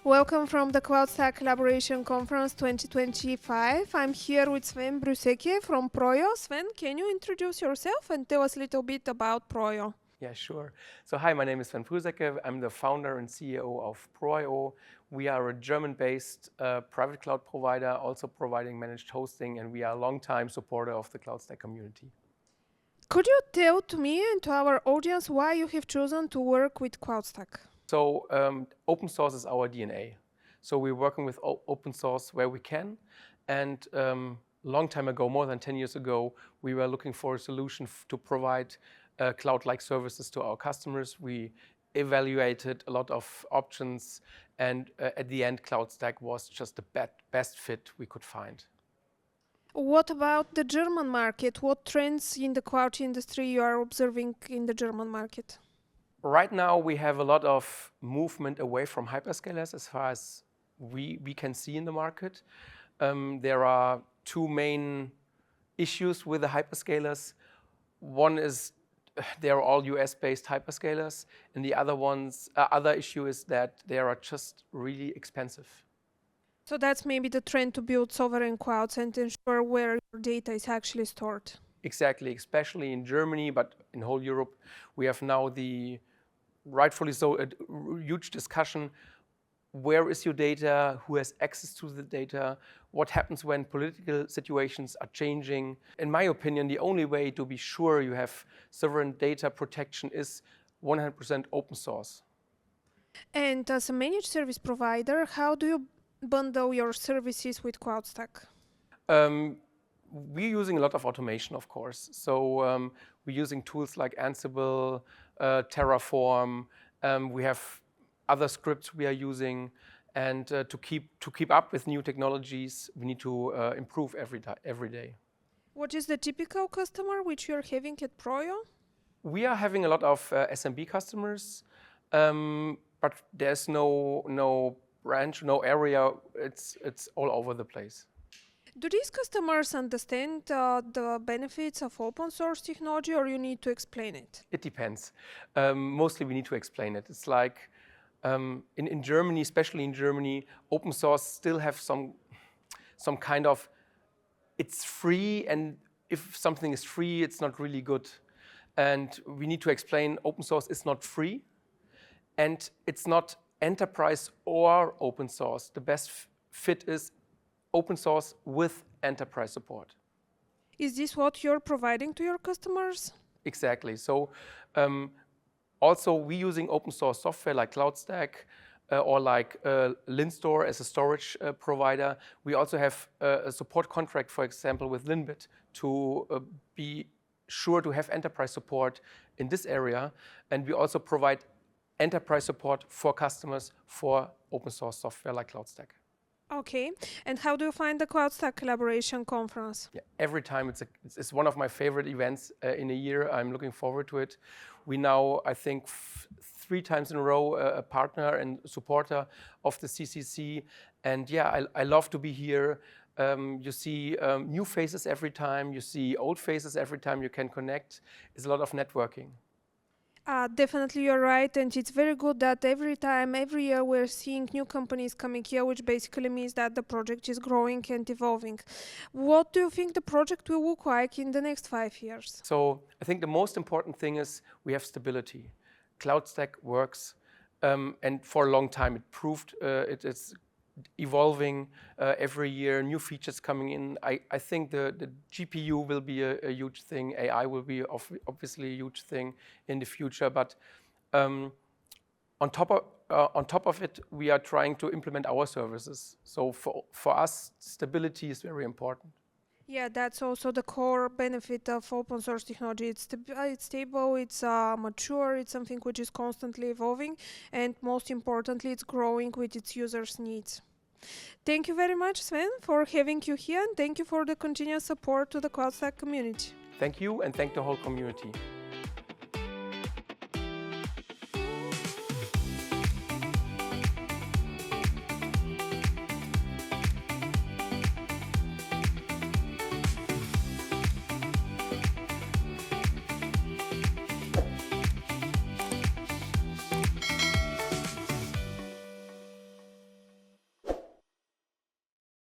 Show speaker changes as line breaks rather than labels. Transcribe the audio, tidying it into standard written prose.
Welcome from the CloudStack Collaboration Conference 2025. I'm here with Swen Brüseke from ProIO. Sven, can you introduce yourself and tell us a little bit about ProIO?
Yeah, sure. So hi, my name is Swen Brüseke. I'm the founder and CEO of ProIO. We are a German-based private cloud provider, also providing managed hosting, and we are a long-time supporter of the CloudStack community.
Could you tell to me and to our audience why you have chosen to work with CloudStack?
So open source is our DNA. So we're working with open source where we can. And long time ago, more than 10 years ago, we were looking for a solution to provide cloud-like services to our customers. We evaluated a lot of options, and at the end, CloudStack was just the best fit we could find.
What about the German market? What trends in the cloud industry you are observing in the German market?
Right now, we have a lot of movement away from hyperscalers as far as we can see in the market. There are two main issues with the hyperscalers. One is they're all US-based hyperscalers, and the other issue is that they are just really expensive.
So that's maybe the trend to build sovereign clouds and ensure where your data is actually stored.
Exactly, especially in Germany, but in whole Europe, we have now rightfully so, a huge discussion. Where is your data? Who has access to the data? What happens when political situations are changing? In my opinion, the only way to be sure you have sovereign data protection is 100% open source.
And as a managed service provider, how do you bundle your services with CloudStack?
We're using a lot of automation, of course. So we're using tools like Ansible, Terraform. We have other scripts we are using, and to keep up with new technologies, we need to improve every day.
What is the typical customer which you are having at ProIO?
We are having a lot of SMB customers, but there's no branch, no area. It's all over the place.
Do these customers understand the benefits of open source technology, or you need to explain it?
It depends. Mostly we need to explain it. It's like in Germany, especially in Germany, open source still have some kind of, it's free, and if something is free, it's not really good. And we need to explain open source is not free, and it's not enterprise or open source. The best fit is open source with enterprise support.
Is this what you're providing to your customers?
Exactly. So also we're using open source software like CloudStack or like Linstore as a storage provider. We also have a support contract, for example, with Linbit to be sure to have enterprise support in this area. And we also provide enterprise support for customers for open source software like CloudStack.
Okay, and how do you find the CloudStack Collaboration Conference?
Yeah, every time it's one of my favorite events in a year. I'm looking forward to it. We now, I think, 3 times in a row a partner and supporter of the CCC. And yeah, I love to be here. You see new faces every time. You see old faces every time you can connect. It's a lot of networking.
Definitely you're right, and it's very good that every year we're seeing new companies coming here, which basically means that the project is growing and evolving. What do you think the project will look like in the next 5 years?
So I think the most important thing is we have stability. CloudStack works, and for a long time it proved it is evolving every year, new features coming in. I think the GPU will be a huge thing. AI will be obviously a huge thing in the future. But on top of it, we are trying to implement our services. So for us, stability is very important.
Yeah, that's also the core benefit of open source technology. It's stable, it's mature, it's something which is constantly evolving, and most importantly, it's growing with its users' needs. Thank you very much, Sven, for having you here, and thank you for the continuous support to the CloudStack community.
Thank you, and thank the whole community.